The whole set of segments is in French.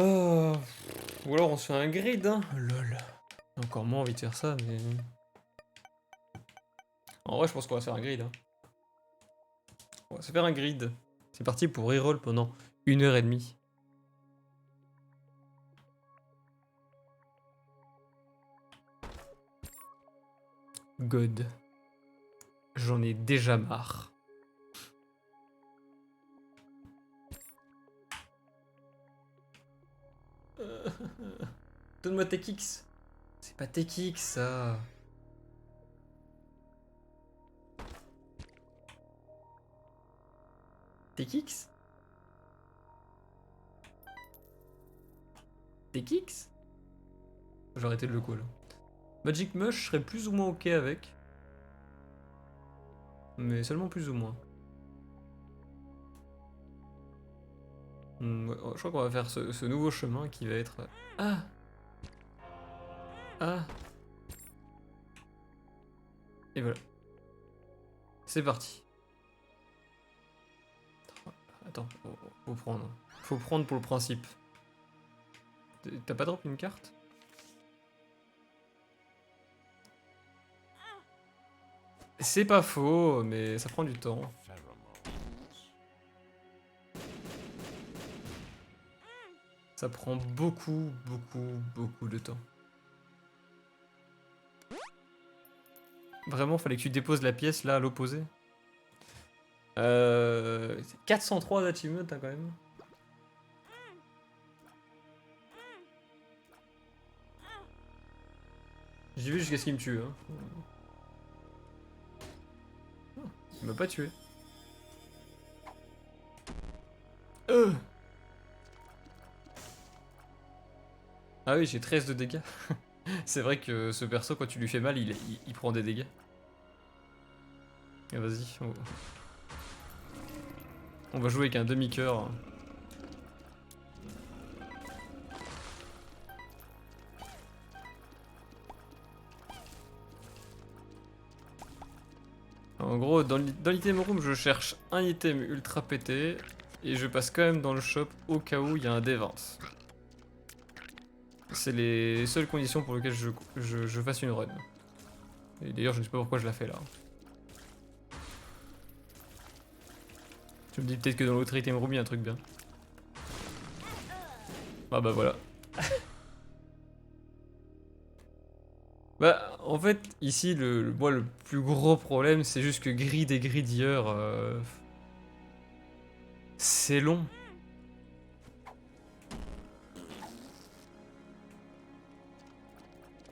Oh, ou alors on se fait un grid, hein. Lol. J'ai encore moins envie de faire ça, mais... En vrai, je pense qu'on va se faire un grid, hein. On va se faire un grid. C'est parti pour reroll pendant 1 h 30. God. J'en ai déjà marre. Donne-moi tes kicks. C'est pas tes kicks, ça. Tes kicks? Tes kicks? J'ai arrêté de le call. Magic Mush, je serais plus ou moins ok avec. Mais seulement plus ou moins. Ouais, je crois qu'on va faire ce nouveau chemin qui va être... Ah! Ah! Et voilà. C'est parti. Attends, faut prendre. Faut prendre pour le principe. T'as pas drop une carte? C'est pas faux, mais ça prend du temps. Ça prend beaucoup, beaucoup, beaucoup de temps. Vraiment, fallait que tu déposes la pièce là à l'opposé. 403 d'achievement, hein, quand même. J'ai vu jusqu'à ce qu'il me tue. Hein. Il m'a pas tué. Ah oui, j'ai 13 de dégâts. C'est vrai que ce perso, quand tu lui fais mal, il prend des dégâts. Ah, vas-y. On va jouer avec un demi-cœur. En gros, dans l'item room, je cherche un item ultra pété. Et je passe quand même dans le shop au cas où il y a un D20. C'est les seules conditions pour lesquelles je fasse une run. Et d'ailleurs, je ne sais pas pourquoi je la fais là. Tu me dis peut-être que dans l'autre item room, il y a un truc bien. Ah bah voilà. Bah, en fait, ici, moi, le plus gros problème, c'est juste que grid et gridier, c'est long.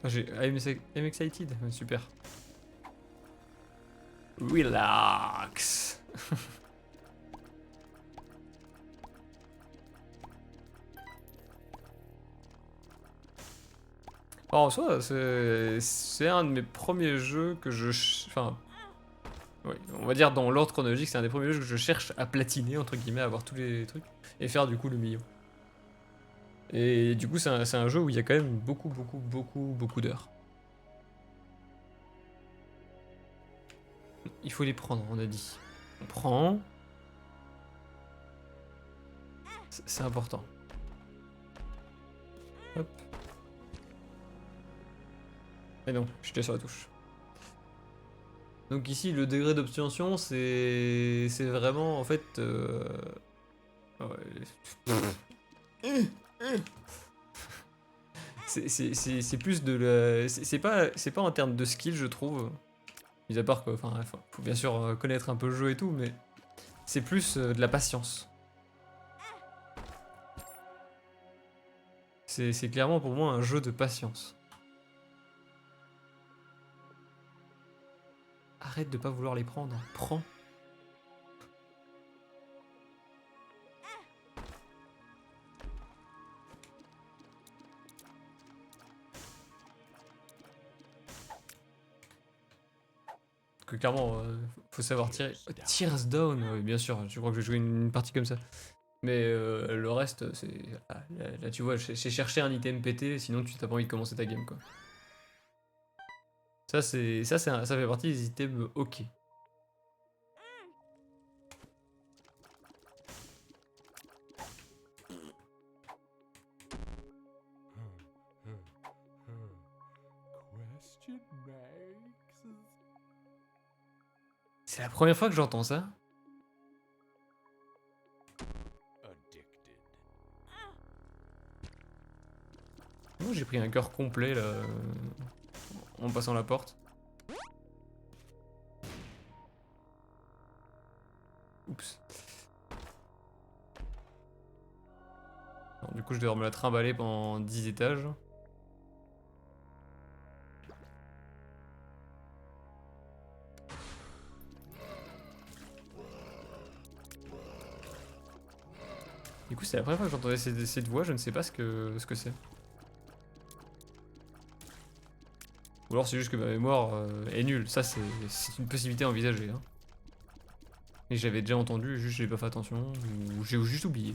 Ah, I'm excited, super. Relax. Alors, en soi, c'est un de mes premiers jeux que enfin, oui, on va dire dans l'ordre chronologique, c'est un des premiers jeux que je cherche à platiner, entre guillemets, à avoir tous les trucs, et faire du coup le milieu. Et du coup, c'est un jeu où il y a quand même beaucoup, beaucoup, beaucoup, beaucoup d'heures. Il faut les prendre, on a dit. On prend. C'est important. Hop. Et non, j'étais sur la touche. Donc ici, le degré d'obtention, c'est vraiment, en fait... ouais. C'est plus de la... C'est pas en termes de skill, je trouve. Mis à part que, enfin, faut bien sûr connaître un peu le jeu et tout, mais c'est plus de la patience. C'est clairement pour moi un jeu de patience. Arrête de pas vouloir les prendre. Prends. Parce que clairement, faut savoir tirer. Tears down, oui, bien sûr, je crois que je vais jouer une partie comme ça. Mais le reste, c'est. Là, tu vois, c'est chercher un item pété, sinon tu t'as pas envie de commencer ta game, quoi. Ça fait partie des items ok. C'est la première fois que j'entends ça. Oh, j'ai pris un cœur complet là en passant la porte. Oups. Alors, du coup, je dois me la trimballer pendant 10 étages. Du coup, c'est la première fois que j'entendais cette voix, je ne sais pas ce que c'est. Ou alors c'est juste que ma mémoire est nulle, ça c'est une possibilité envisagée. Hein. Et j'avais déjà entendu, juste j'ai pas fait attention, ou j'ai juste oublié.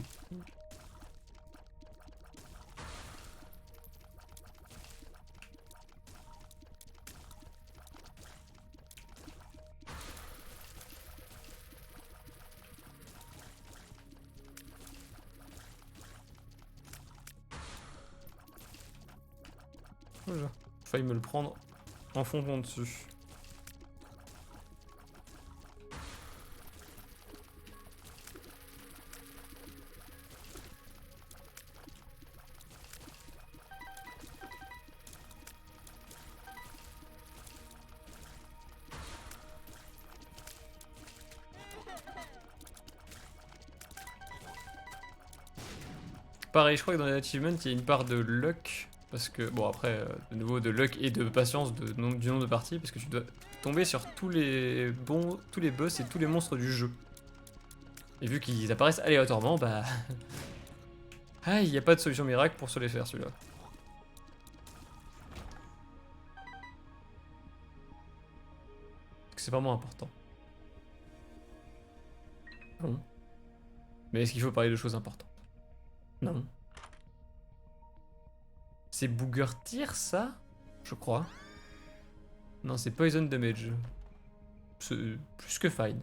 Voilà. Failli me le prendre en fondant dessus. Pareil, je crois que dans les achievements, il y a une part de luck. Parce que, bon, après, de nouveau, de luck et de patience du nombre de parties. Parce que tu dois tomber sur tous les boss et tous les monstres du jeu. Et vu qu'ils apparaissent aléatoirement, bah. Ah, il n'y a pas de solution miracle pour se les faire, celui-là. C'est vraiment important. Non. Mais est-ce qu'il faut parler de choses importantes? Non. C'est Booger Tear, ça? Je crois. Non, c'est Poison Damage. C'est plus que fine.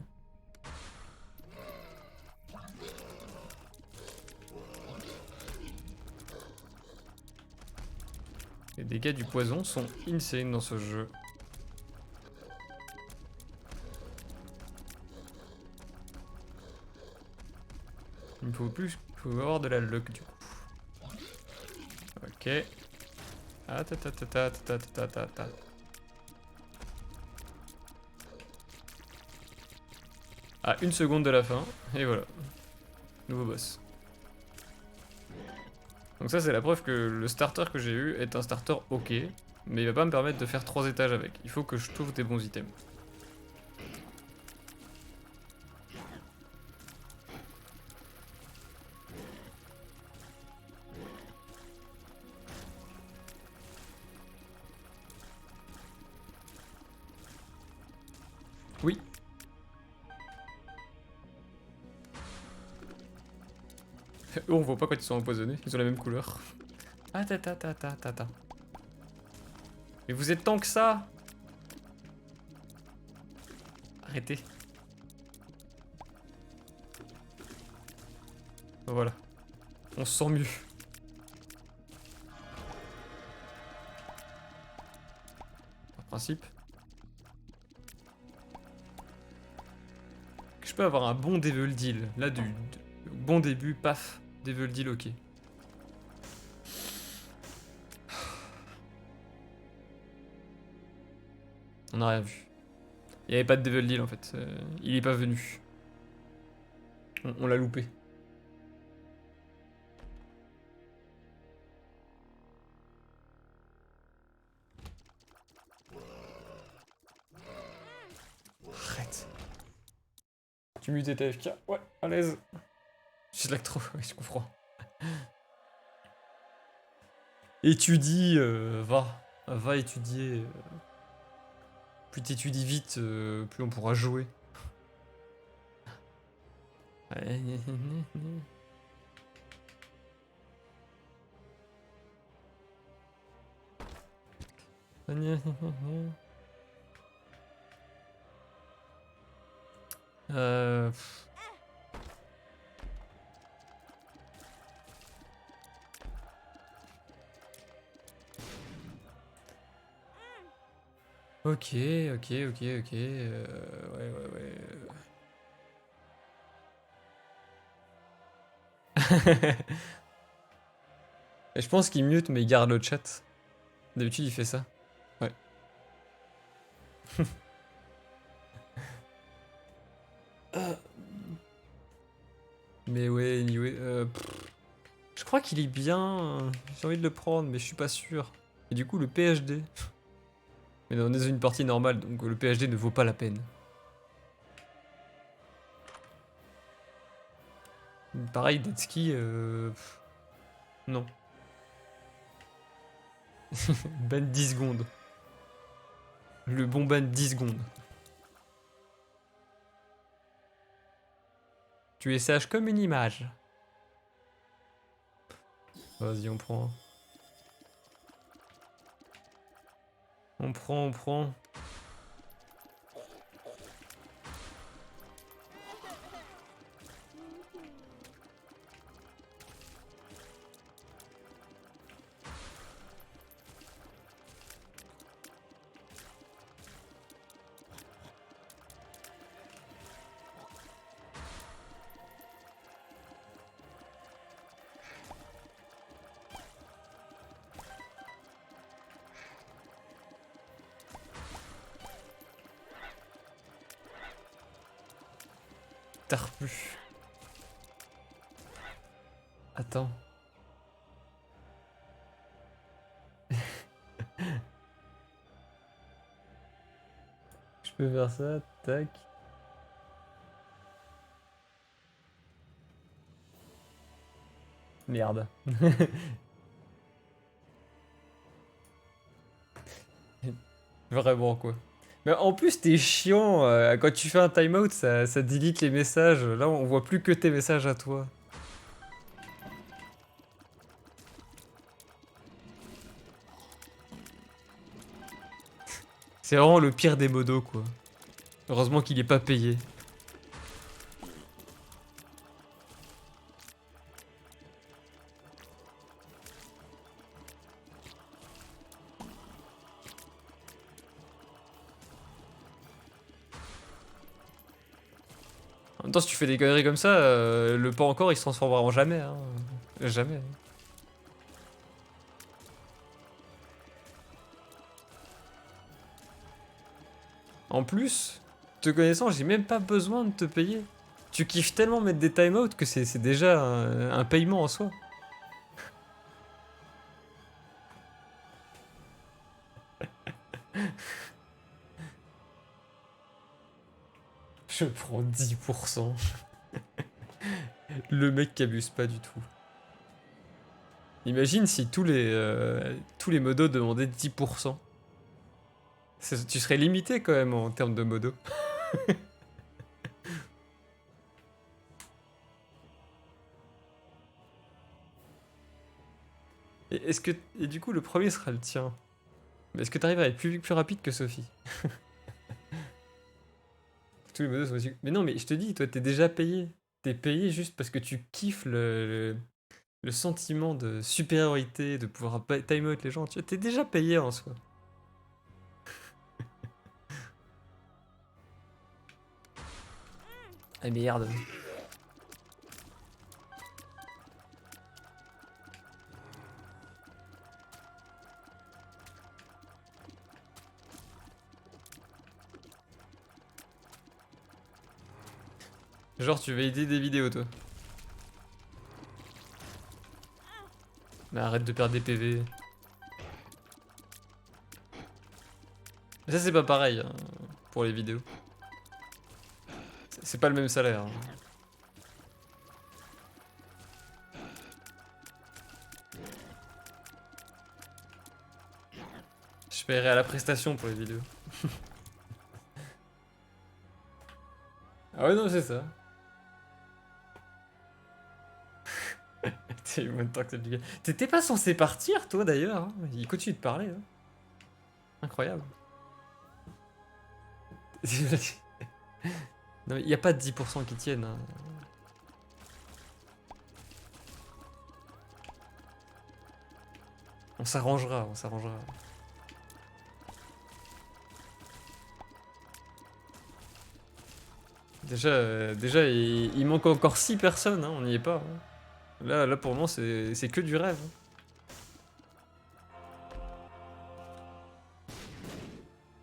Les dégâts du poison sont insane dans ce jeu. Il faut avoir de la luck du coup. Ok. Ah ta ta ta ta ta ta ta ta. À 1 seconde de la fin, et voilà. Nouveau boss. Donc ça c'est la preuve que le starter que j'ai eu est un starter ok, mais il va pas me permettre de faire 3 étages avec. Il faut que je trouve des bons items. Oui. Eux on voit pas quand ils sont empoisonnés, ils ont la même couleur. Ah ta ta ta ta ta ta. Mais vous êtes tant que ça! Arrêtez. Voilà. On se sent mieux. Par principe. Que je peux avoir un bon Devil Deal. Là, du bon début, paf. Devil Deal, ok. On n'a rien vu. Il n'y avait pas de Devil Deal en fait. Il est pas venu. On l'a loupé. Arrête. Tu mutes tes TFK. Ouais, à l'aise. Je lag trop, ouais, je comprends. Étudie, va étudier. Plus t'étudies vite, plus on pourra jouer. Euh... Ok, ok, ok, ok. Ouais, ouais, ouais. Et je pense qu'il mute mais il garde le chat. D'habitude il fait ça. Ouais. Mais ouais, anyway, je crois qu'il est bien. J'ai envie de le prendre, mais je suis pas sûr. Et du coup, le PhD. Mais on est dans une partie normale, donc le PhD ne vaut pas la peine. Pareil, Detski, non. Ban 10 secondes. Le bon ban 10 secondes. Tu es sage comme une image. Vas-y, on prend. On prend, on prend. Tarpu. Attends. Je peux faire ça, tac. Merde. Vraiment quoi. Mais en plus t'es chiant, quand tu fais un timeout ça delete les messages. Là on voit plus que tes messages à toi. C'est vraiment le pire des modos quoi. Heureusement qu'il est pas payé. En même temps si tu fais des conneries comme ça, le pas encore il se transformera en jamais. Hein. Jamais. En plus, te connaissant, j'ai même pas besoin de te payer. Tu kiffes tellement mettre des timeouts que c'est déjà un paiement en soi. Je prends 10%. Le mec qui abuse pas du tout. Imagine si tous les modos demandaient 10%. Tu serais limité quand même en termes de modos. Et du coup, le premier sera le tien. Mais est-ce que t'arrives à être plus rapide que Sophie? Tous les modos sont aussi. Mais non, mais je te dis, toi, t'es déjà payé. T'es payé juste parce que tu kiffes le sentiment de supériorité, de pouvoir time out les gens. Tu vois, t'es déjà payé en soi. Ah merde. Genre, tu vas aider des vidéos, toi. Mais arrête de perdre des PV. Mais ça, c'est pas pareil hein, pour les vidéos. C'est pas le même salaire. Hein. Je paierai à la prestation pour les vidéos. Ah ouais, non, c'est ça. T'es moins de temps que t'es. T'étais pas censé partir, toi, d'ailleurs. Hein. Il continue de parler. Hein. Incroyable. Non, mais y a pas de 10% qui tiennent. Hein. On s'arrangera, on s'arrangera. Déjà il manque encore 6 personnes, hein, on n'y est pas. Hein. Là pour le moment c'est que du rêve. Hein.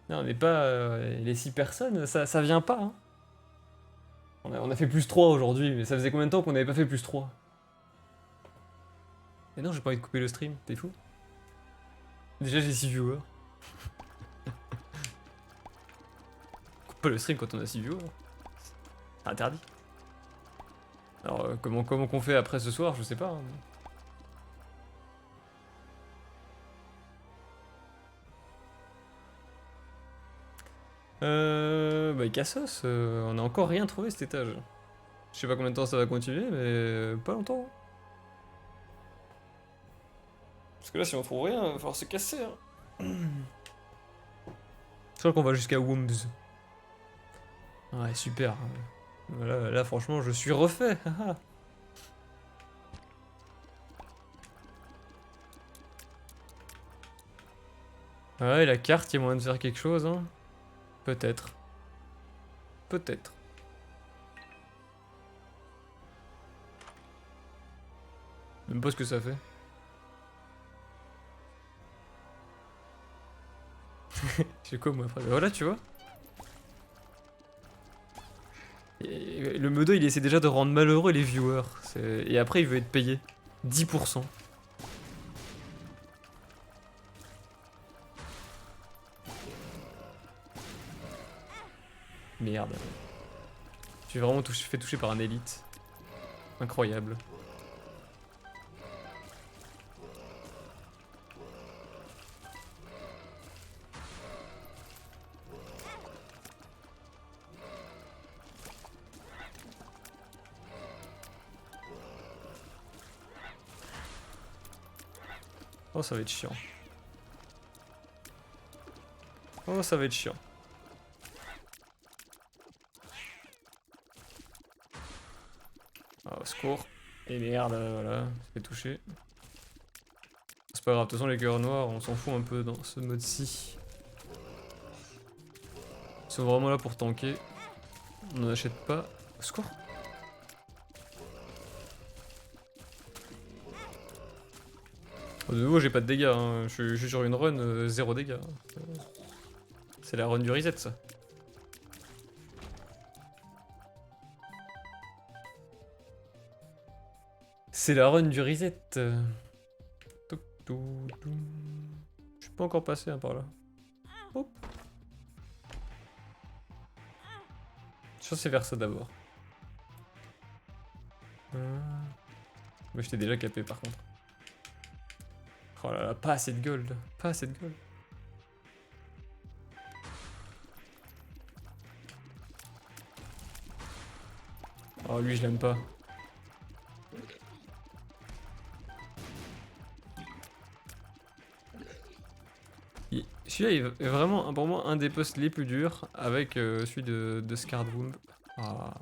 Non, on n'est pas... les 6 personnes, ça vient pas. Hein. On a fait plus 3 aujourd'hui, mais ça faisait combien de temps qu'on n'avait pas fait plus 3? Et non, j'ai pas envie de couper le stream, t'es fou? Déjà j'ai 6 viewers. Coupe pas le stream quand on a 6 viewers. C'est interdit. Alors comment qu'on fait après ce soir, je sais pas. Hein. Bah Cassos, on a encore rien trouvé cet étage. Je sais pas combien de temps ça va continuer, mais pas longtemps. Parce que là, si on trouve rien, il va falloir se casser. Hein. Je crois qu'on va jusqu'à Wombs. Ouais, super. Là, franchement, je suis refait. Ouais, la carte, il y a moyen de faire quelque chose. Hein. Peut-être. Peut-être. Même pas ce que ça fait. Je sais quoi moi après. Voilà, tu vois. Et le Medo il essaie déjà de rendre malheureux les viewers. Et après il veut être payé. 10%. Merde. Je suis vraiment fait toucher par un élite. Incroyable. Oh, ça va être chiant. Oh, ça va être chiant. Ah, au secours. Et merde, voilà, ça fait toucher. C'est pas grave, de toute façon les cœurs noirs, on s'en fout un peu dans ce mode-ci. Ils sont vraiment là pour tanker. On n'en achète pas. Au secours. De nouveau, j'ai pas de dégâts, hein. Je suis sur une run 0 dégâts. C'est la run du reset, ça. C'est la run du reset. Je suis pas encore passé hein, par là. Hop. Je pense c'est vers ça d'abord. Moi je t'ai déjà capé par contre. Oh là là, pas assez de gold. Pas assez de gold. Oh lui je l'aime pas. Celui-là est vraiment pour moi un des postes les plus durs avec celui de Scarred Womb. Ah,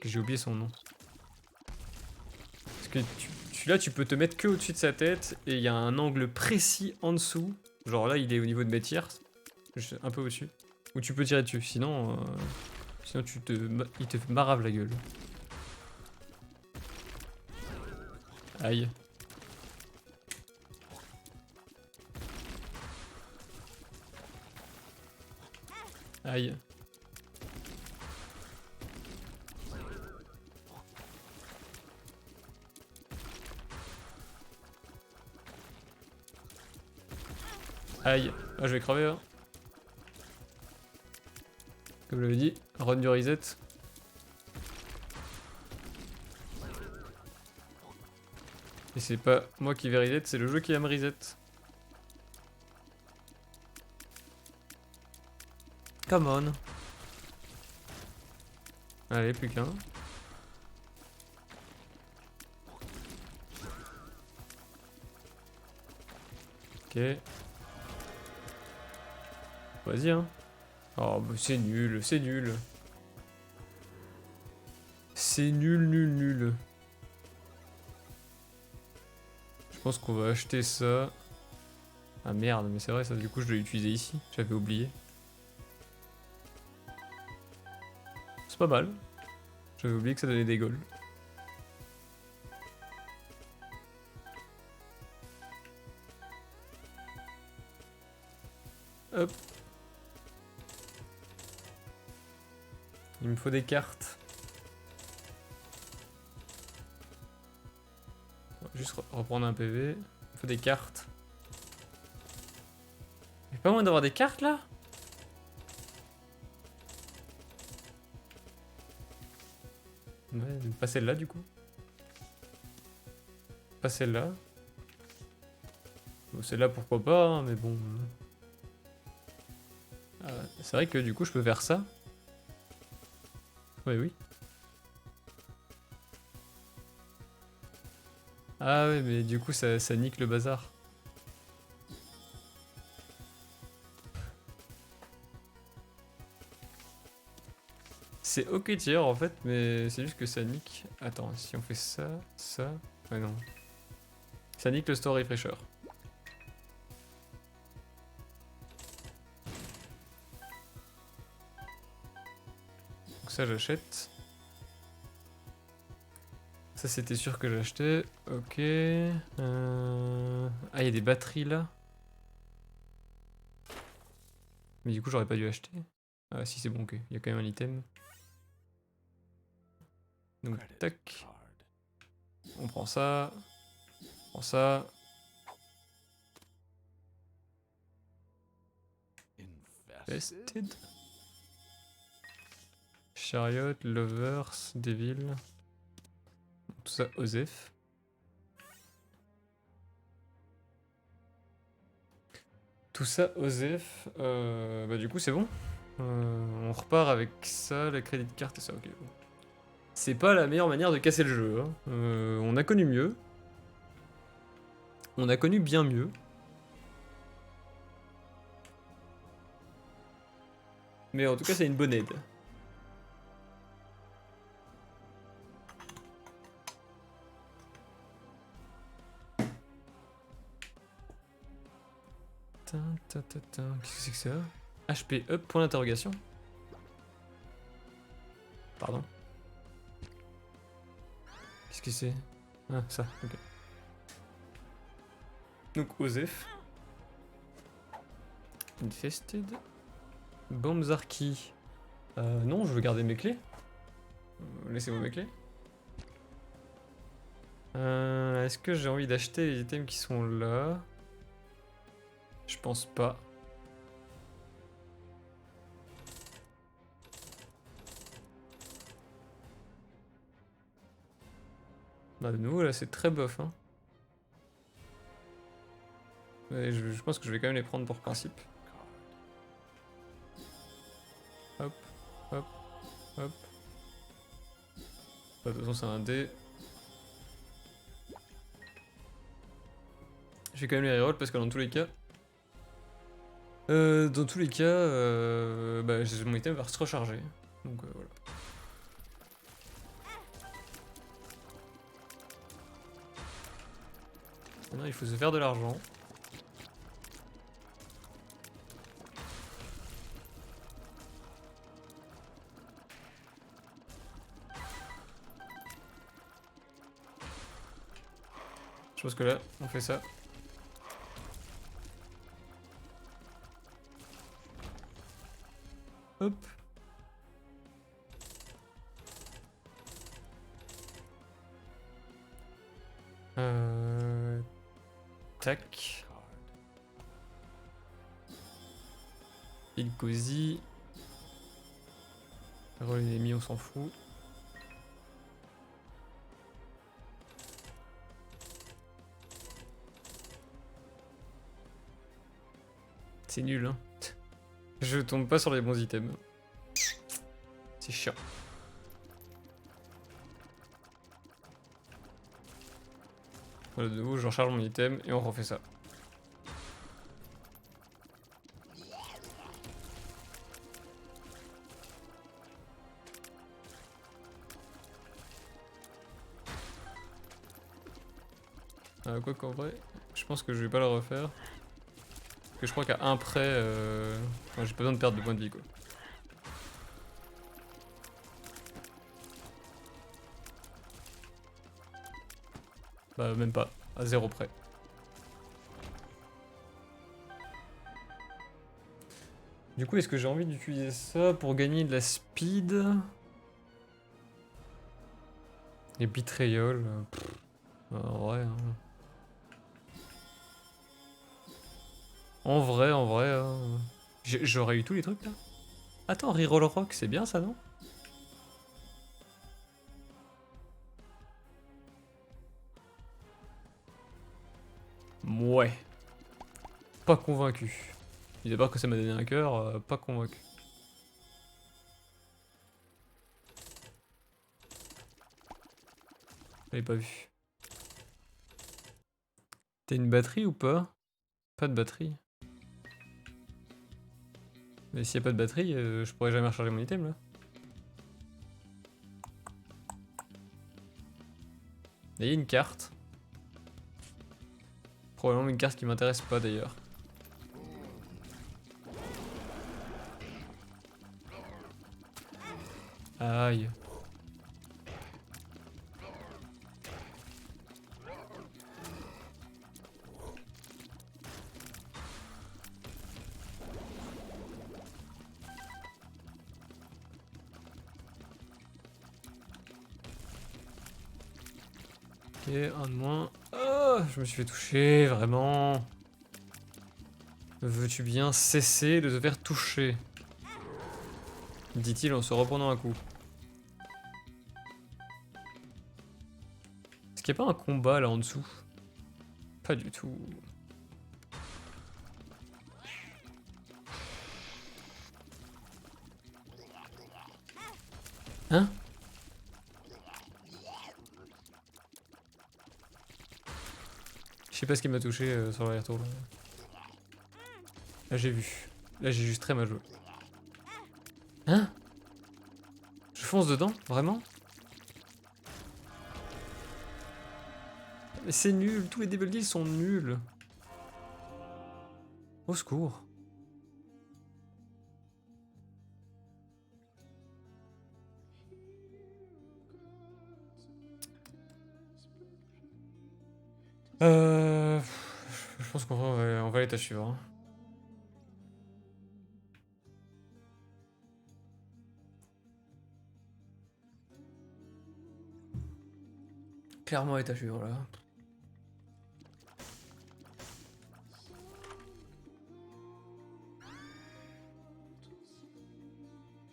que j'ai oublié son nom. Parce que celui-là tu peux te mettre que au-dessus de sa tête et il y a un angle précis en dessous. Genre là il est au niveau de mes tiers, un peu au-dessus. Où tu peux tirer dessus, sinon il te marave la gueule. Aïe. Aïe. Aïe. Ah, je vais crever, hein. Comme je l'avais dit, run du reset. Et c'est pas moi qui vais reset, c'est le jeu qui va me reset. Come on. Allez, plus qu'un. Ok. Vas-y, hein. Oh, bah c'est nul, c'est nul. C'est nul, nul, nul. Je pense qu'on va acheter ça. Ah merde, mais c'est vrai, ça du coup je dois l'utiliser ici. J'avais oublié. C'est pas mal. J'avais oublié que ça donnait des goals. Hop. Il me faut des cartes. Juste reprendre un PV. Il me faut des cartes. Y'a pas moyen d'avoir des cartes là? Ouais, pas celle-là du coup. Pas celle-là. Bon, celle-là pourquoi pas, hein, mais bon. C'est vrai que du coup je peux faire ça. Oui. Ah ouais, mais du coup ça nique le bazar. C'est ok tiers en fait, mais c'est juste que ça nique. Attends, si on fait ça, ça. Ouais, non. Ça nique le store refresher. Donc ça j'achète. Ça c'était sûr que j'achetais. Ok. Ah, il y a des batteries là. Mais du coup j'aurais pas dû acheter. Ah si c'est bon, ok. Il y a quand même un item. Donc tac. On prend ça. On prend ça. Invested. Chariot, Lovers, Devil. Tout ça, Osef. Tout ça, Osef. Bah du coup c'est bon. On repart avec ça, la crédit carte et ça, ok. Bon. C'est pas la meilleure manière de casser le jeu. Hein. On a connu mieux. On a connu bien mieux. Mais en tout cas c'est une bonne aide. Qu'est-ce que c'est que ça? HP up, point d'interrogation. Pardon. Qu'est-ce que c'est? Ah, ça, ok. Donc, Osef. Infested. Bombzarki. Non, je veux garder mes clés. Laissez-moi mes clés. Est-ce que j'ai envie d'acheter les items qui sont là? Je pense pas. Bah, de nouveau, là, c'est très bof. Hein. Mais je pense que je vais quand même les prendre pour principe. Hop, hop, hop. Bah, de toute façon, c'est un dé. Je vais quand même les reroll parce que dans tous les cas. Bah, mon item va se recharger. Donc voilà. Maintenant, il faut se faire de l'argent. Je pense que là, on fait ça. Hop. Tac. Il cosy. Relais ennemis, on s'en fout. C'est nul, hein. Je tombe pas sur les bons items. C'est chiant. Voilà, de nouveau, je recharge mon item et on refait ça. Quoi qu'en vrai, je pense que je vais pas le refaire. Parce que je crois qu'à un près, enfin, j'ai pas besoin de perdre de points de vie quoi. Bah même pas, à 0 près. Du coup, est-ce que j'ai envie d'utiliser ça pour gagner de la speed? Et Betrayal, en vrai. Hein. En vrai, j'aurais eu tous les trucs là. Attends, Reroll Rock, c'est bien ça, non? Ouais. Pas convaincu. Mis à part que ça m'a donné un cœur, pas convaincu. J'avais pas vu. T'as une batterie ou pas? Pas de batterie. Mais s'il y a pas de batterie, je pourrais jamais recharger mon item là. Il y a une carte. Probablement une carte qui m'intéresse pas d'ailleurs. Aïe. Ok, un de moins. Oh, je me suis fait toucher, vraiment. Veux-tu bien cesser de te faire toucher? Dit-il en se reprenant un coup. Est-ce qu'il n'y a pas un combat là en dessous? Pas du tout. Hein? Je sais pas ce qui m'a touché sur le retour là. Là j'ai vu. Là j'ai juste très mal joué. Hein? Je fonce dedans? Vraiment? Mais c'est nul, tous les Devil Deals sont nuls. Au secours. Euh... Je pense qu'on va l'état suivant. Clairement l'état suivant là.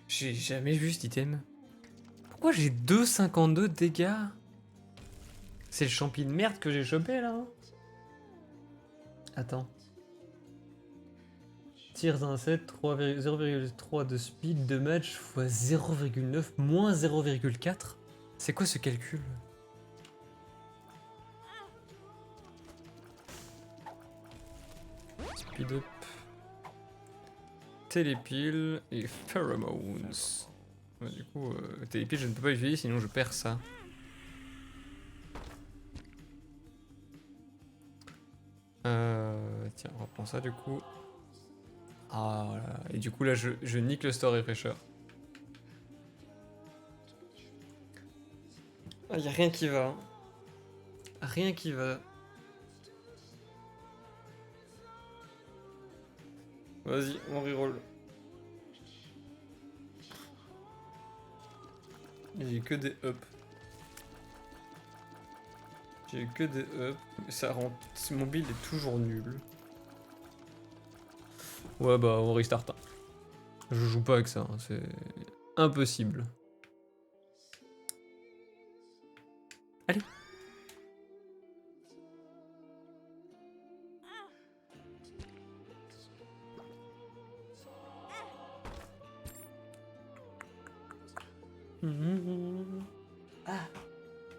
J'ai jamais vu cet item. Pourquoi j'ai 2,52 de dégâts? C'est le champi de merde que j'ai chopé là. Hein. Attends. Tir d'un set, 0,3 de speed de match x 0,9 moins 0,4. C'est quoi ce calcul? Speed up. Télépile et pheromones. Ouais, du coup, télépile je ne peux pas utiliser sinon je perds ça. Tiens, on reprend ça du coup. Ah voilà. Et du coup là je nique le store refresher. Ah, y a rien qui va. Rien qui va. Vas-y, on reroll. J'ai que des up. J'ai que des up. Ça rend. Ce mobile est toujours nul. Ouais bah on restart. Hein. Je joue pas avec ça, hein. C'est impossible. Allez. Ah.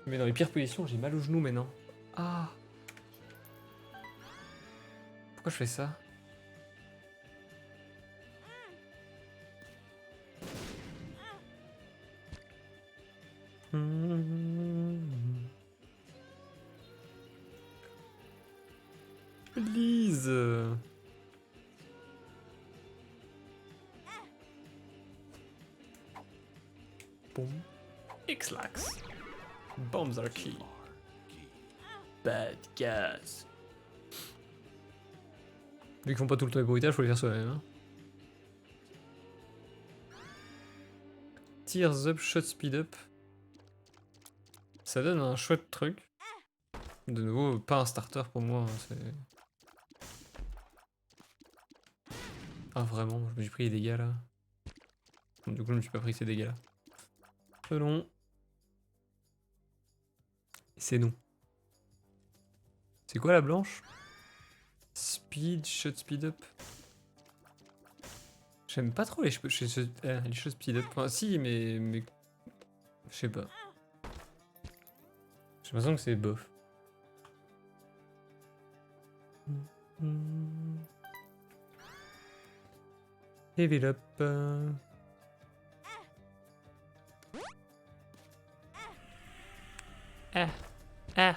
Mais dans les pires positions, j'ai mal au genou maintenant. Ah. Pourquoi je fais ça? Please. Boom. X-Lax. Bombs are key. pas de casse. Vu qu'ils font pas tout le temps les bruitages, faut les faire soi-même. Hein. Tears up, shot speed up. Ça donne un chouette truc. De nouveau, pas un starter pour moi. Hein, c'est... Ah vraiment, je me suis pris les dégâts là. Du coup, je me suis pas pris ces dégâts là. Non. C'est non. C'est quoi la blanche? Speed, shot speed up. J'aime pas trop les shot speed up. Enfin, si, mais... Je sais pas. J'ai l'impression que c'est bof. Level up. Ah. Ah.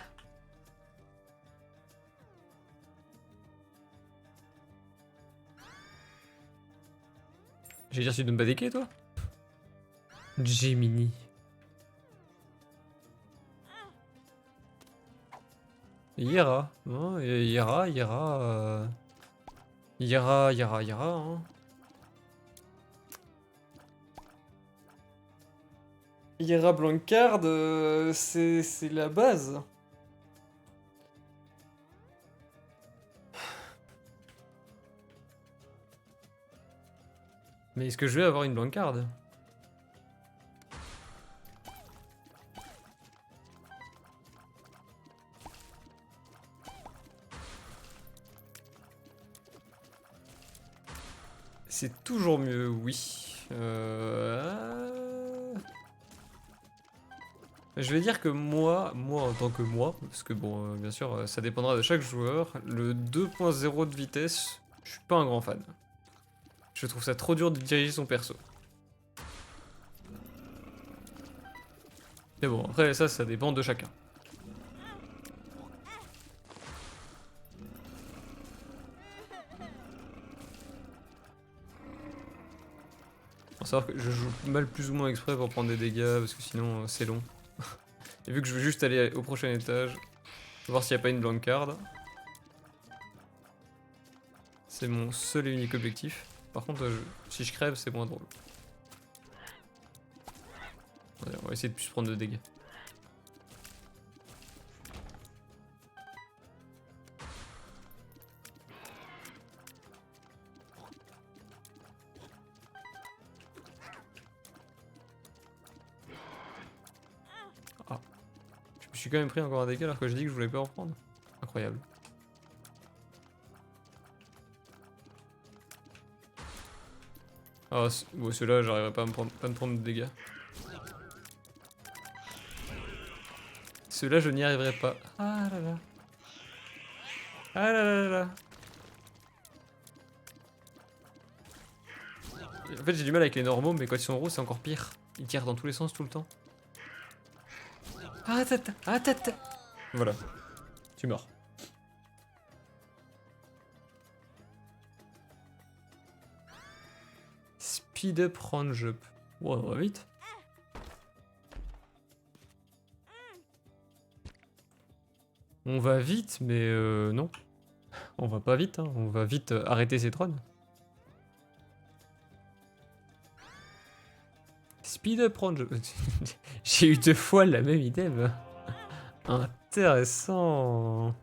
J'ai dire, tu donnes pas des quais, toi? Gemini. Ira. Non, ira. Ira, hein. Ira Blancard, c'est la base. Mais est-ce que je vais avoir une Blancard? C'est toujours mieux, oui. Je vais dire que moi en tant que moi, parce que bon, bien sûr, ça dépendra de chaque joueur, le 2.0 de vitesse, je suis pas un grand fan. Je trouve ça trop dur de diriger son perso. Mais bon, après ça dépend de chacun. Faut savoir que je joue mal plus ou moins exprès pour prendre des dégâts, parce que sinon c'est long. Et vu que je veux juste aller au prochain étage, voir s'il n'y a pas une Blancard. C'est mon seul et unique objectif. Par contre, si je crève, c'est moins drôle. Allez, on va essayer de plus prendre de dégâts. Ah. Je me suis quand même pris encore un dégât alors que j'ai dit que je voulais pas en prendre. Incroyable. Ah, bon, ceux-là, j'arriverai pas à me prendre de dégâts. Ceux-là, je n'y arriverai pas. Ah là là. Ah là là là là. En fait, j'ai du mal avec les normaux, mais quand ils sont en roue, c'est encore pire. Ils tirent dans tous les sens tout le temps. Ah tata, ah tata. Voilà. Tu meurs. Speed up, range up. Wow, on va vite. On va vite, mais non. On va pas vite, hein. On va vite arrêter ces trônes. Speed up, range up. J'ai eu 2 fois la même item. Intéressant.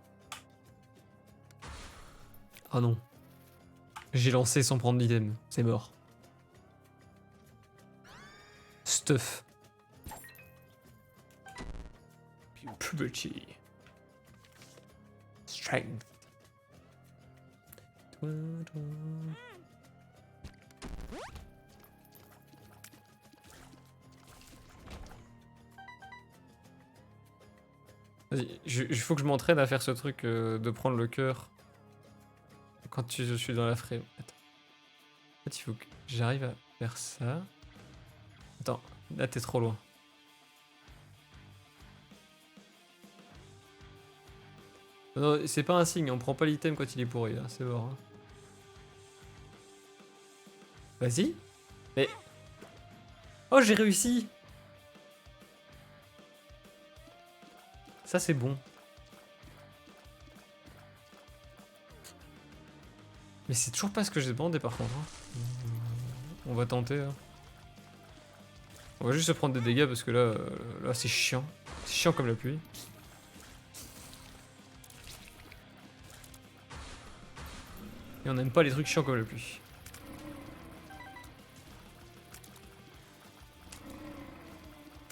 Oh non. J'ai lancé sans prendre d'item. C'est mort. Stuff. Puberty. Strength. Vas-y, il faut que je m'entraîne à faire ce truc de prendre le cœur quand je suis dans la frame. Attends. En fait, il faut que j'arrive à faire ça. Attends, là t'es trop loin. Non, c'est pas un signe, on prend pas l'item quand il est pourri, là, c'est mort. Hein. Vas-y. Mais... Oh, j'ai réussi. Ça, c'est bon. Mais c'est toujours pas ce que j'ai demandé par contre. Hein. On va tenter. Hein. On va juste se prendre des dégâts parce que là c'est chiant. C'est chiant comme la pluie. Et on n'aime pas les trucs chiants comme la pluie.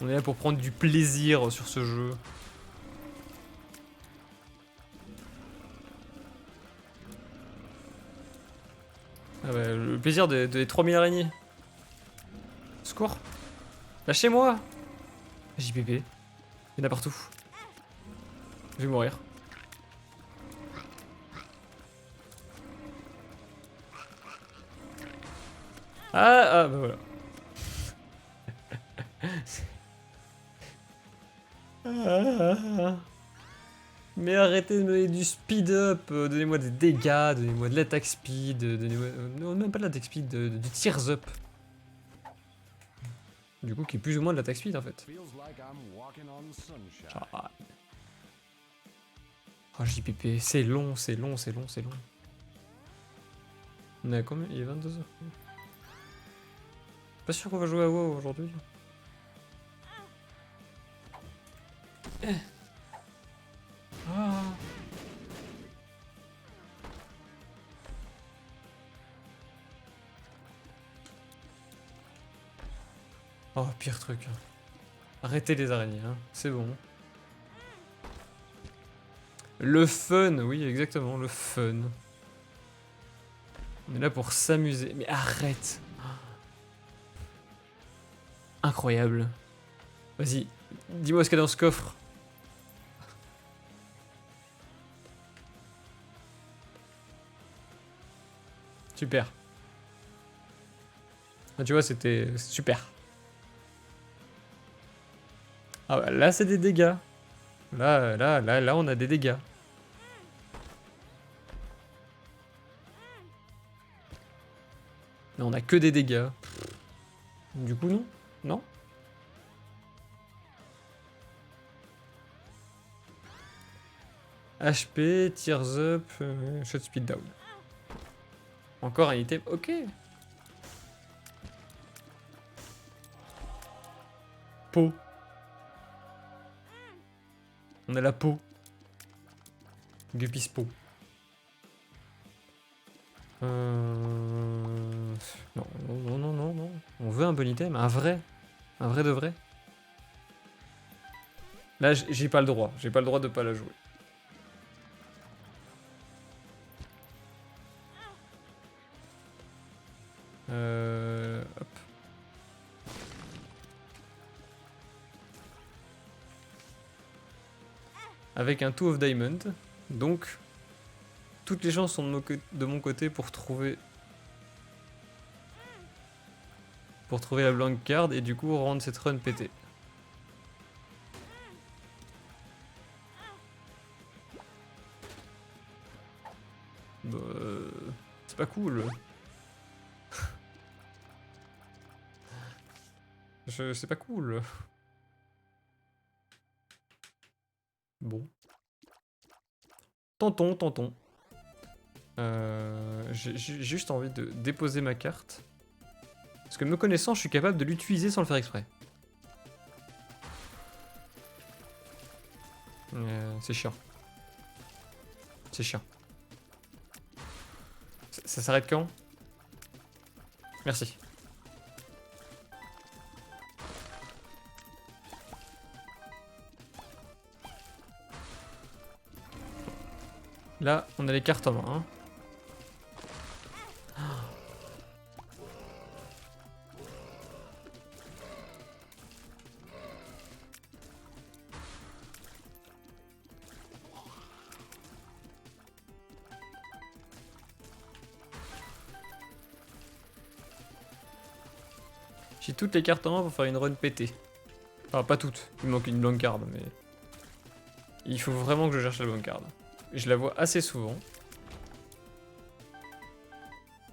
On est là pour prendre du plaisir sur ce jeu. Ah bah, le plaisir des 3000 araignées. Secours. Lâchez-moi. JPP. Il y en a partout. Je vais mourir. Ah bah voilà. Mais arrêtez de me donner du speed up, donnez-moi des dégâts, donnez-moi de l'attack speed, donnez-moi... non, même pas de l'attack speed, du tears up. Du coup, qui est plus ou moins de l'attack speed en fait. Ah. Oh JPP, c'est long, c'est long, c'est long, c'est long. On est à combien? Il est 22h. Pas sûr qu'on va jouer à WoW aujourd'hui. Ah. Oh, pire truc. Arrêtez les araignées, hein. C'est bon. Le fun, oui, exactement, le fun. On est là pour s'amuser. Mais arrête. Incroyable. Vas-y, dis-moi ce qu'il y a dans ce coffre. Super. Ah, tu vois, c'était super. Ah bah là, c'est des dégâts. Là, on a des dégâts. Mais on a que des dégâts. Du coup, non? Non? HP, tears up, shot speed down. Encore un item, ok. Peau. On a la peau. Guppy's peau. Non, non, non, non, non. On veut un bon item, un vrai. Un vrai de vrai. Là, j'ai pas le droit. J'ai pas le droit de pas la jouer. Hop. Avec un Two of Diamond. Donc, toutes les chances sont de mon côté pour trouver la blank card et du coup rendre cette run pétée. Bah, c'est pas cool. C'est pas cool. Bon. Tentons. J'ai juste envie de déposer ma carte. Parce que me connaissant, je suis capable de l'utiliser sans le faire exprès. C'est chiant. C'est chiant. Ça s'arrête quand? Merci. Là, on a les cartes en main. Hein. J'ai toutes les cartes en main pour faire une run pétée. Enfin, pas toutes. Il me manque une blank card, mais... Il faut vraiment que je cherche la blank card. Et je la vois assez souvent.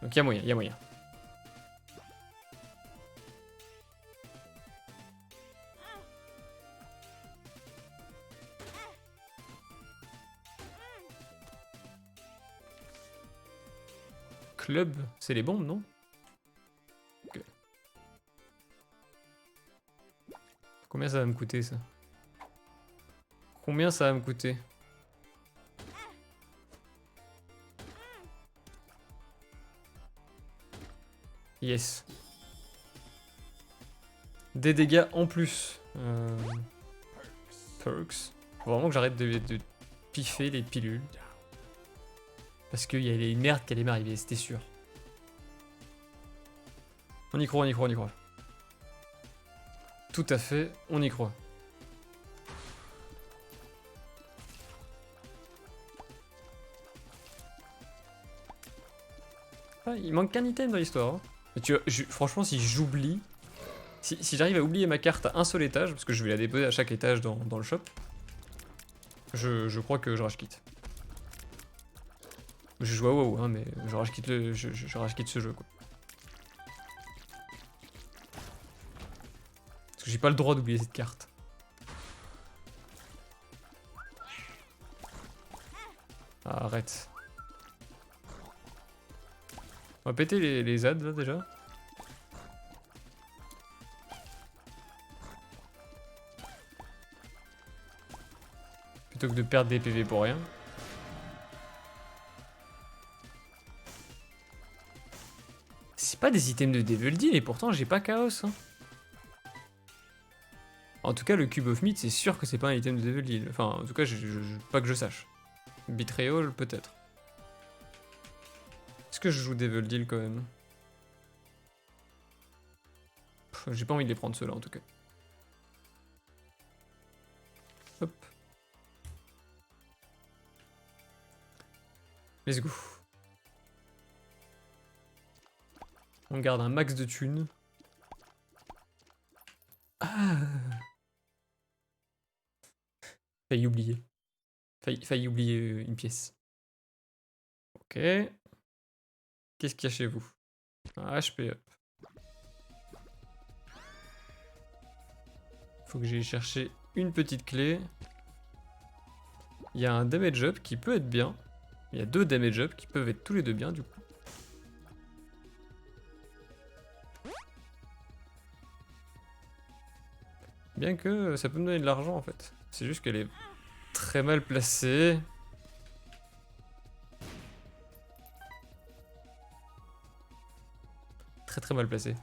Donc il y a moyen, il y a moyen. Club, c'est les bombes, non? Ok. Combien ça va me coûter, ça? Combien ça va me coûter? Yes. Des dégâts en plus. Perks. Faut vraiment que j'arrête de piffer les pilules. Parce qu'il y a une merde qui allait m'arriver, c'était sûr. On y croit, on y croit, on y croit. Tout à fait, on y croit. Ah, il manque qu'un item dans l'histoire. Hein. Mais tu vois, franchement, si j'oublie... Si j'arrive à oublier ma carte à un seul étage, parce que je vais la déposer à chaque étage dans le shop, je crois que je rage quitte. Je joue à WoW, hein, mais je rage quitte, je rage quitte ce jeu, quoi. Parce que j'ai pas le droit d'oublier cette carte. Ah, arrête. On va péter les ZAD, là, déjà. Plutôt que de perdre des PV pour rien. C'est pas des items de Devil Deal et pourtant j'ai pas Chaos. Hein. En tout cas, le Cube of Meat, c'est sûr que c'est pas un item de Devil Deal. Enfin, en tout cas, pas que je sache. Betrayal, peut-être. Est-ce que je joue Devil Deal quand même? J'ai pas envie de les prendre ceux-là en tout cas. Hop. Let's go. On garde un max de thunes. Ah. Failli oublier. Failli oublier une pièce. Ok. Qu'est-ce qu'il y a chez vous? Un HP up. Faut que j'aille chercher une petite clé. Il y a un damage up qui peut être bien. Il y a 2 damage up qui peuvent être tous les deux bien du coup. Bien que ça peut me donner de l'argent en fait. C'est juste qu'elle est très mal placée. Très mal placée.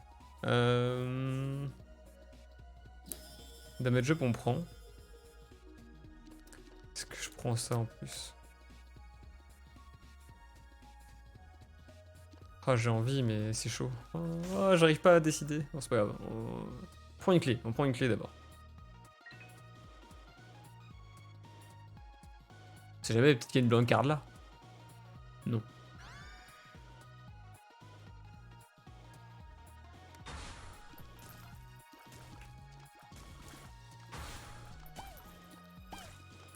Damage up on prend. Est-ce que je prends ça en plus? Ah j'ai envie mais c'est chaud. Oh, j'arrive pas à décider. Bon c'est pas grave. On prend une clé. On prend une clé d'abord. Si jamais peut-être qu'il y a une blanc card là. Non.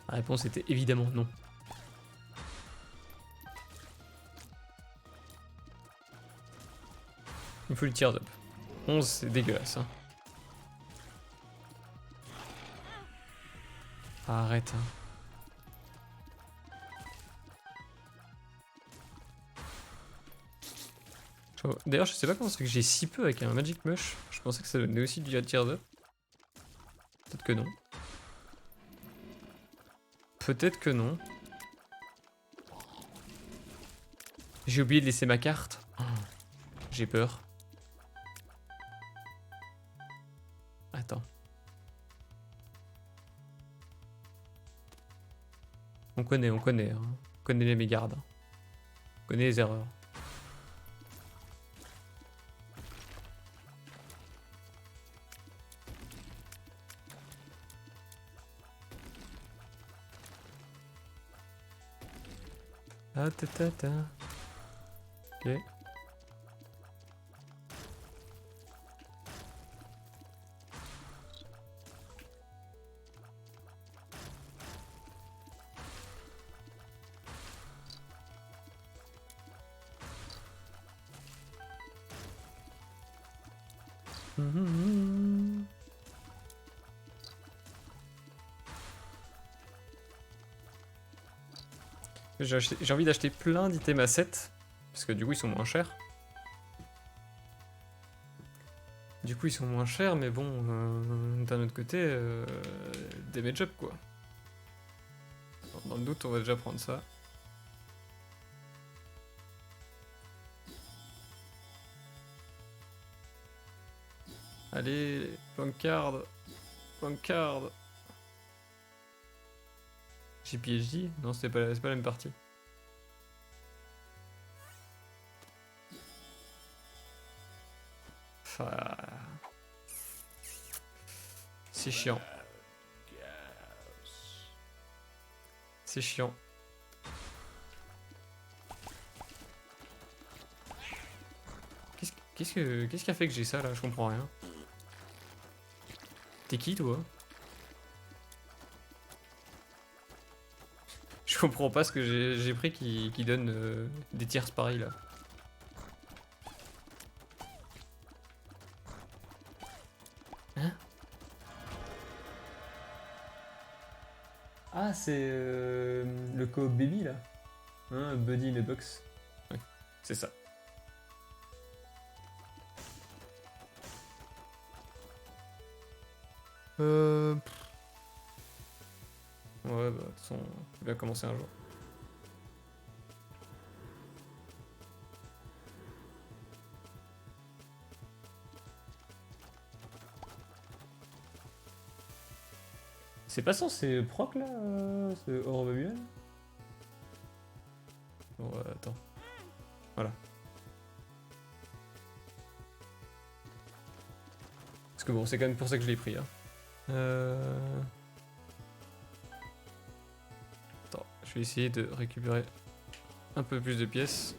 La réponse était évidemment non. Il faut le tears up. 11 c'est dégueulasse. Hein. Arrête. Hein. D'ailleurs je sais pas comment c'est que j'ai si peu avec un Magic Mush. Je pensais que ça donnait aussi du tears up. Peut-être que non. Peut-être que non. J'ai oublié de laisser ma carte. Oh, j'ai peur. Attends. On connaît, hein. On connaît les mégardes. On connaît les erreurs. Ah ta ta ta. Ok. J'ai envie d'acheter plein d'items à 7 Parce que du coup ils sont moins chers. Du coup ils sont moins chers, mais bon, d'un autre côté, damage up quoi. Dans le doute on va déjà prendre ça. Allez, Pancard. Pancard. JPHD? Non, c'est pas la même partie. Enfin... C'est chiant. C'est chiant. Qu'est-ce qui a fait que j'ai ça là? Je comprends rien. T'es qui toi? Je comprends pas ce que j'ai pris qui donne des tiers pareils là. Hein? Ah, c'est le co baby là. Hein, Buddy in a box. Ouais, c'est ça. Ouais, bah, de toute façon, on va commencer un jour. C'est pas censé proc là, ce Hors Babylon? Bon, attends. Voilà. Parce que bon, c'est quand même pour ça que je l'ai pris. Hein. Attends, je vais essayer de récupérer un peu plus de pièces.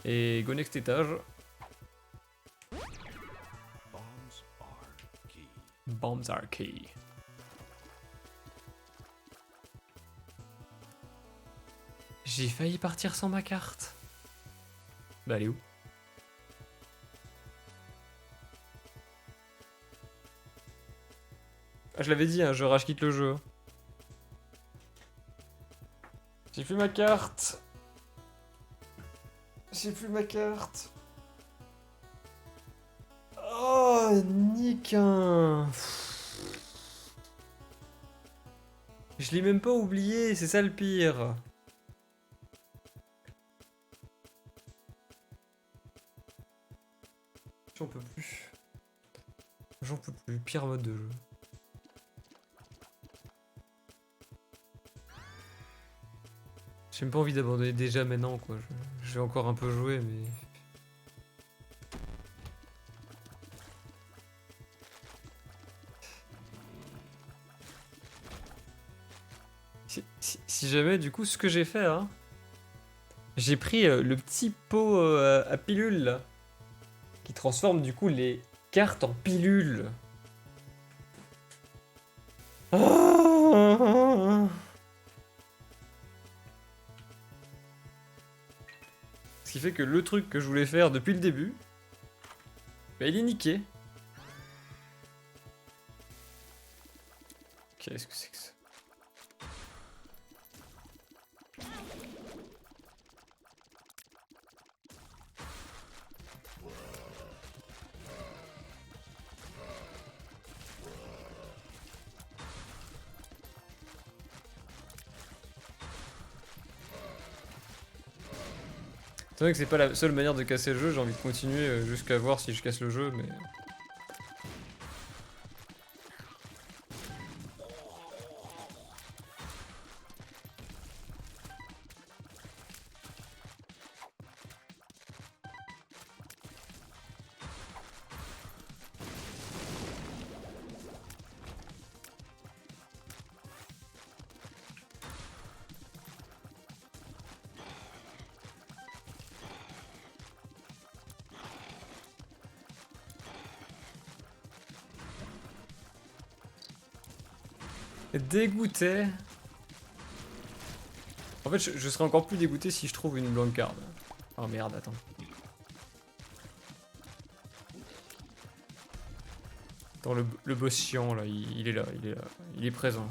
Et go next étage. Bombs are key. J'ai failli partir sans ma carte. Bah elle est où? Ah, je l'avais dit, hein, je rage quitte le jeu. J'ai plus ma carte. J'ai plus ma carte. Oh, niquin. Je l'ai même pas oublié, c'est ça le pire. J'en peux plus. J'en peux plus, pire mode de jeu. J'ai même pas envie d'abandonner déjà maintenant quoi. Je vais encore un peu jouer mais... Si jamais du coup ce que j'ai fait hein, j'ai pris le petit pot à pilules là, qui transforme du coup les cartes en pilules. Ah. Ce qui fait que le truc que je voulais faire depuis le début, bah, il est niqué. Qu'est-ce que c'est que ça? C'est vrai que c'est pas la seule manière de casser le jeu, j'ai envie de continuer jusqu'à voir si je casse le jeu, mais... Dégoûté. En fait, je serais encore plus dégoûté si je trouve une blank card. Oh merde, attends. Attends, le boss chiant là, il est là, il est là. Il est présent.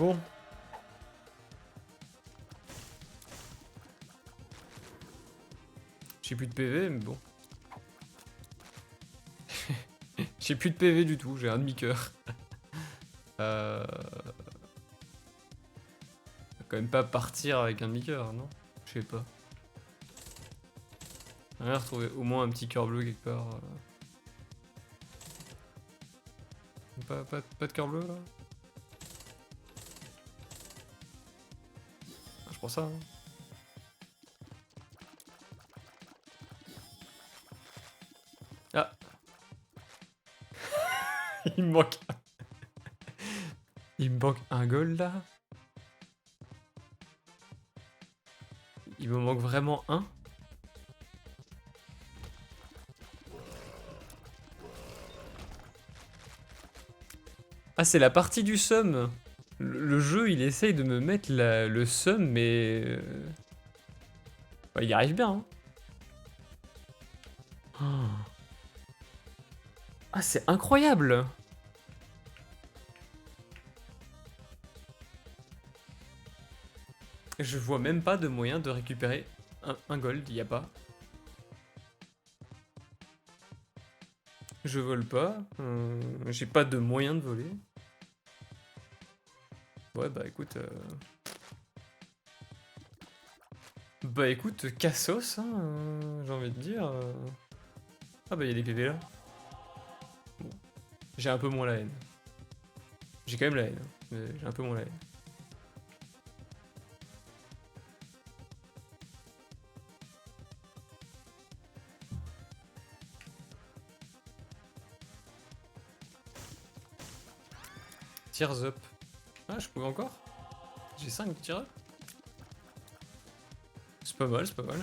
Bon. J'ai plus de PV, mais bon. J'ai plus de PV du tout, j'ai un demi-cœur. Quand même pas partir avec un demi-cœur, non? Je sais pas. J'aimerais retrouver au moins un petit cœur bleu quelque part. Pas de cœur bleu là? Ah, je pense ça. Hein. Ah! Il me manque. Il me manque un gold là? Il me manque vraiment un? Ah, c'est la partie du sum. Le jeu, il essaye de me mettre le sum, mais... bah, il y arrive bien. Hein. Ah, c'est incroyable! Je vois même pas de moyen de récupérer un gold, y a pas. Je vole pas, j'ai pas de moyen de voler. Ouais, bah écoute... Bah écoute, cassos, hein, j'ai envie de dire. Ah bah y'a des PV là. Bon. J'ai un peu moins la haine. J'ai quand même la haine, hein, mais j'ai un peu moins la haine. Tears up. Ah, je pouvais encore? J'ai 5 tears up? C'est pas mal, c'est pas mal.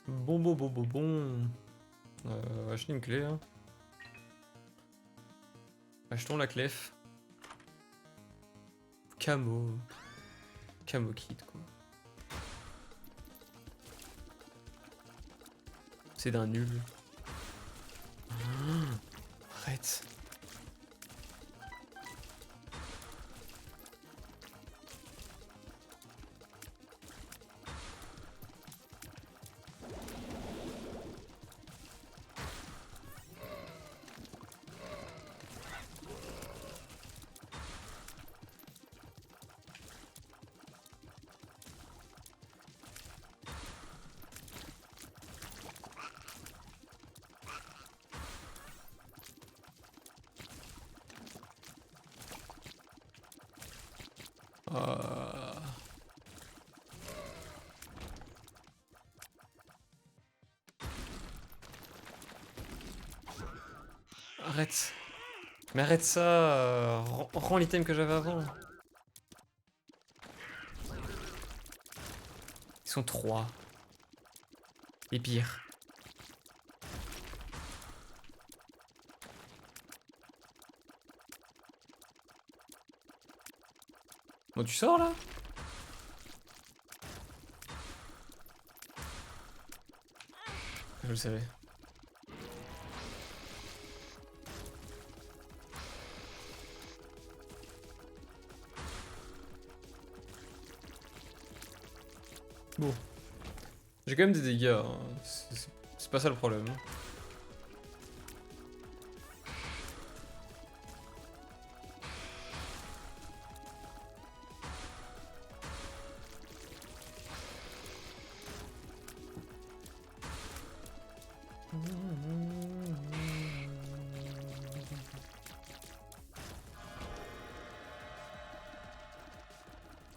Bon. Acheter une clé, hein. Achetons la clef. Camo. Camo kit, quoi. C'est d'un nul. Arrête. Arrête. Mais arrête ça. Rends l'item que j'avais avant. Ils sont 3. Et pire. Bon, tu sors là? Je le savais. Bon. J'ai quand même des dégâts, hein. C'est pas ça le problème.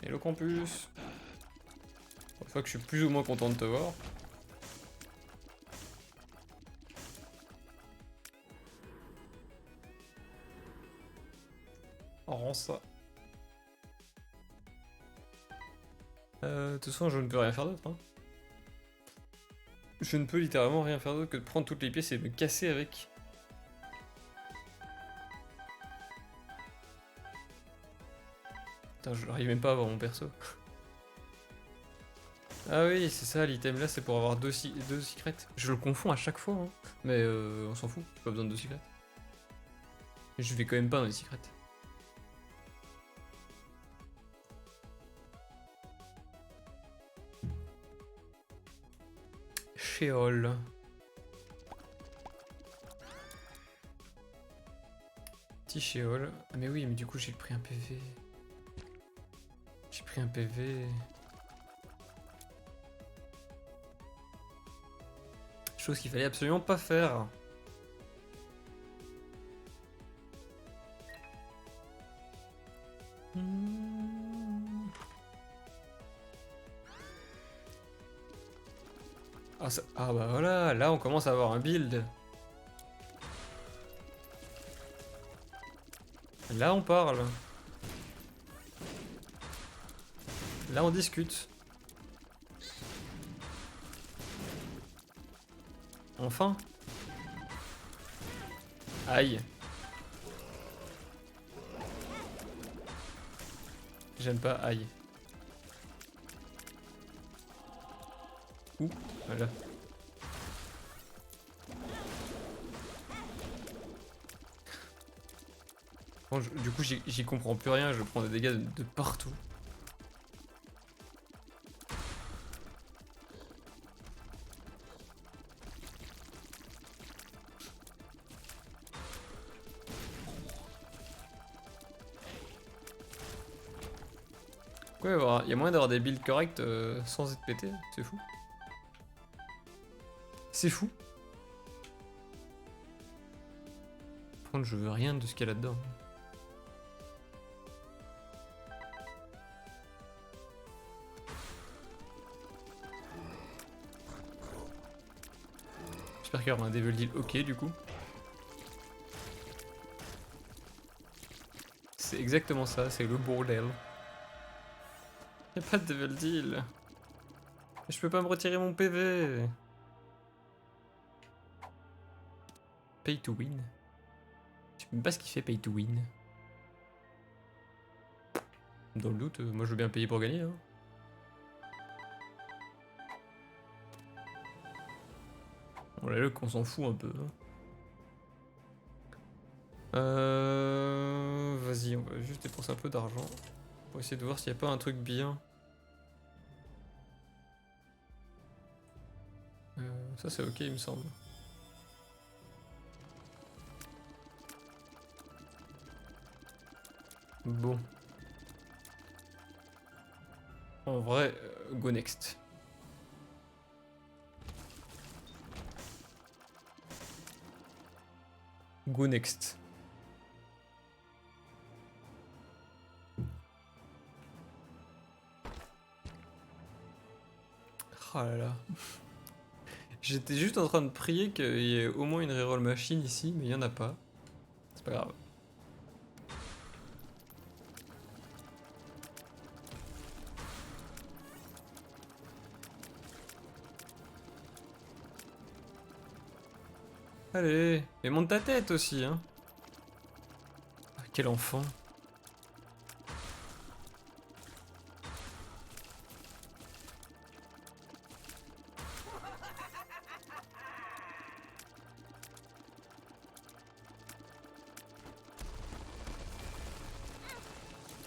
Hello Campus. Une fois que je suis plus ou moins content de te voir. Rends ça. De toute façon, je ne peux rien faire d'autre. Hein. Je ne peux littéralement rien faire d'autre que de prendre toutes les pièces et me casser avec. Putain, je n'arrive même pas à avoir mon perso. Ah oui, c'est ça, l'item là, c'est pour avoir deux secrets. Je le confonds à chaque fois, hein. Mais on s'en fout, j'ai pas besoin de deux secrets. Je vais quand même pas dans les secrets. Sheol. Petit Sheol. Ah mais oui, mais du coup j'ai pris un PV. J'ai pris un PV. Chose qu'il fallait absolument pas faire. Ah bah voilà, là on commence à avoir un build. Là on parle. Là on discute. Enfin. Aïe. J'aime pas, aïe. Ouh, voilà. Bon, du coup j'y comprends plus rien, je prends des dégâts de partout. Ouais, il y a moyen d'avoir des builds corrects sans être pété, c'est fou. C'est fou. Par contre, je veux rien de ce qu'il y a là-dedans. J'espère qu'il y aura un Devil Deal ok du coup. C'est exactement ça, c'est le bordel. Y'a pas de Devil Deal. Je peux pas me retirer mon PV. Pay to win. Je sais même pas ce qu'il fait pay to win. Dans le doute, moi je veux bien payer pour gagner. Hein. On l'a qu'on s'en fout un peu. Hein. Vas-y, on va juste dépenser un peu d'argent pour essayer de voir s'il n'y a pas un truc bien. Ça c'est ok il me semble. Bon. En vrai, go next. Go next. Oh là là. J'étais juste en train de prier qu'il y ait au moins une reroll machine ici, mais il n'y en a pas. C'est pas grave. Allez, mais monte ta tête aussi, hein. Ah, quel enfant.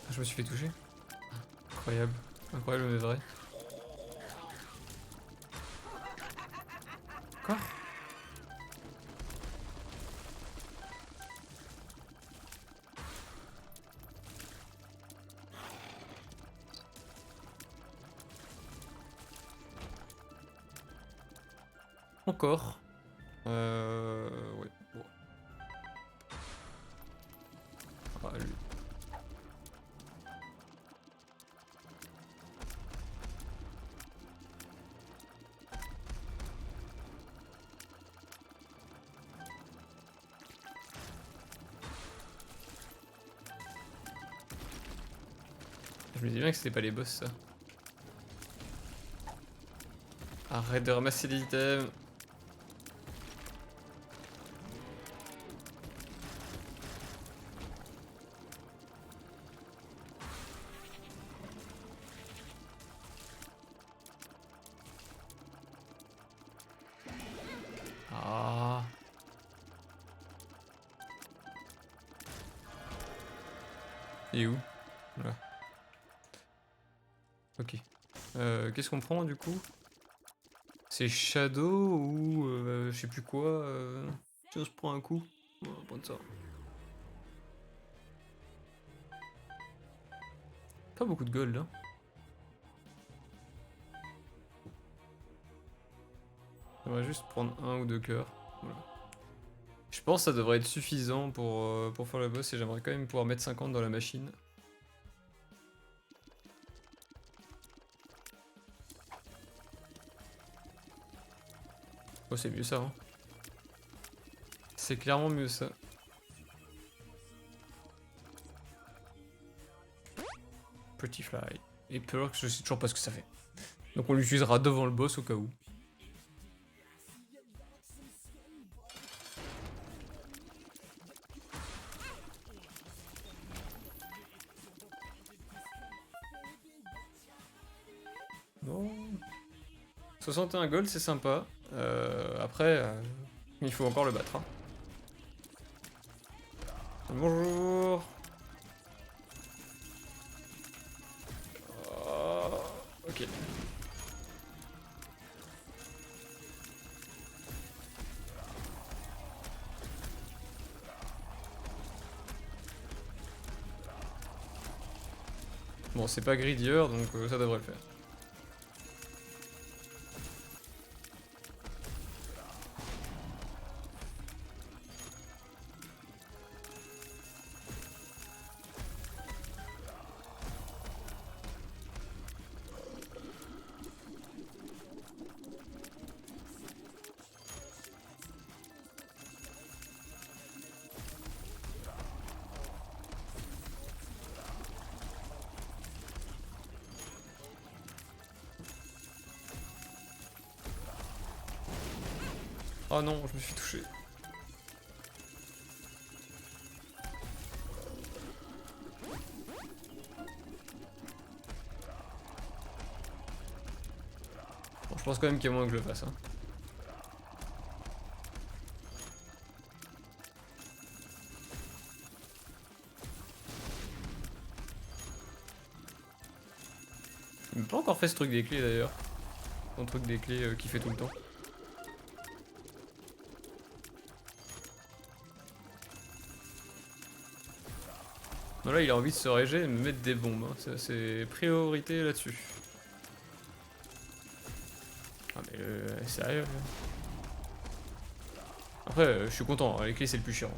Ah, je me suis fait toucher. Incroyable. Incroyable mais vrai. Quoi? Encore. Ouais. Bon. Ah, lui. Je me disais bien que c'était pas les boss ça. Arrête de ramasser des items. Et où? Voilà. Ok. Qu'est-ce qu'on prend du coup? C'est Shadow ou je sais plus quoi. Si on se prend un coup, on va prendre ça. Pas beaucoup de gold hein. J'aimerais juste prendre un ou deux cœurs. Voilà. Je pense que ça devrait être suffisant pour faire le boss et j'aimerais quand même pouvoir mettre 50 dans la machine. Oh c'est mieux ça hein. C'est clairement mieux ça. Pretty Fly. Et Perk, je sais toujours pas ce que ça fait. Donc on l'utilisera devant le boss au cas où. Non. 61 gold, c'est sympa. Après, il faut encore le battre. Hein. Bonjour. Oh, ok. Bon, c'est pas greedier, donc ça devrait le faire. Oh non, je me suis touché. Bon, je pense quand même qu'il y a moyen que je le fasse. Hein. Il m'a pas encore fait ce truc des clés d'ailleurs. Son truc des clés qu'il fait tout le temps. Non, là, il a envie de se réger et de me mettre des bombes. Hein. C'est priorité là-dessus. Ah, mais sérieux. Après, je suis content, hein, les clés c'est le plus chiant.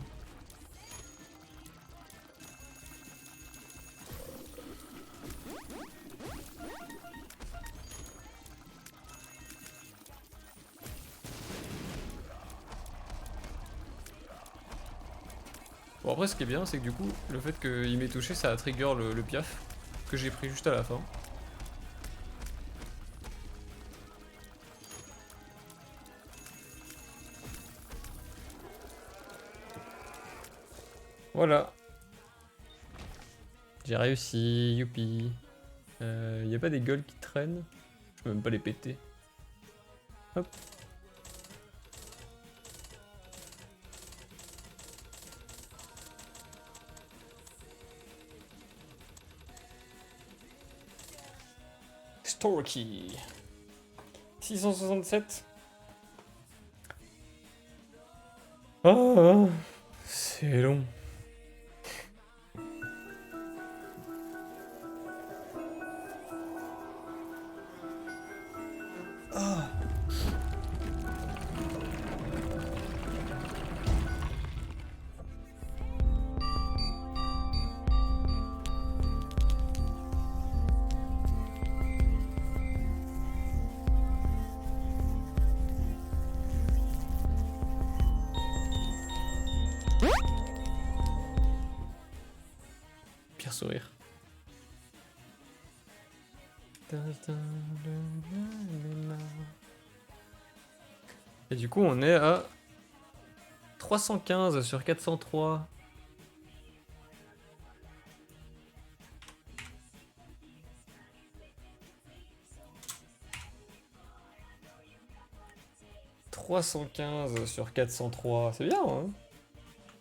Bon, après, ce qui est bien, c'est que du coup, le fait qu'il m'ait touché, ça a trigger le piaf que j'ai pris juste à la fin. Voilà. J'ai réussi, youpi. Y a pas des gueules qui traînent? Je peux même pas les péter. Hop. Storky. 667. Ah, c'est long. Ah. Pire sourire. Et du coup, on est à 315 sur 403. « 315 sur 403, c'est bien, hein.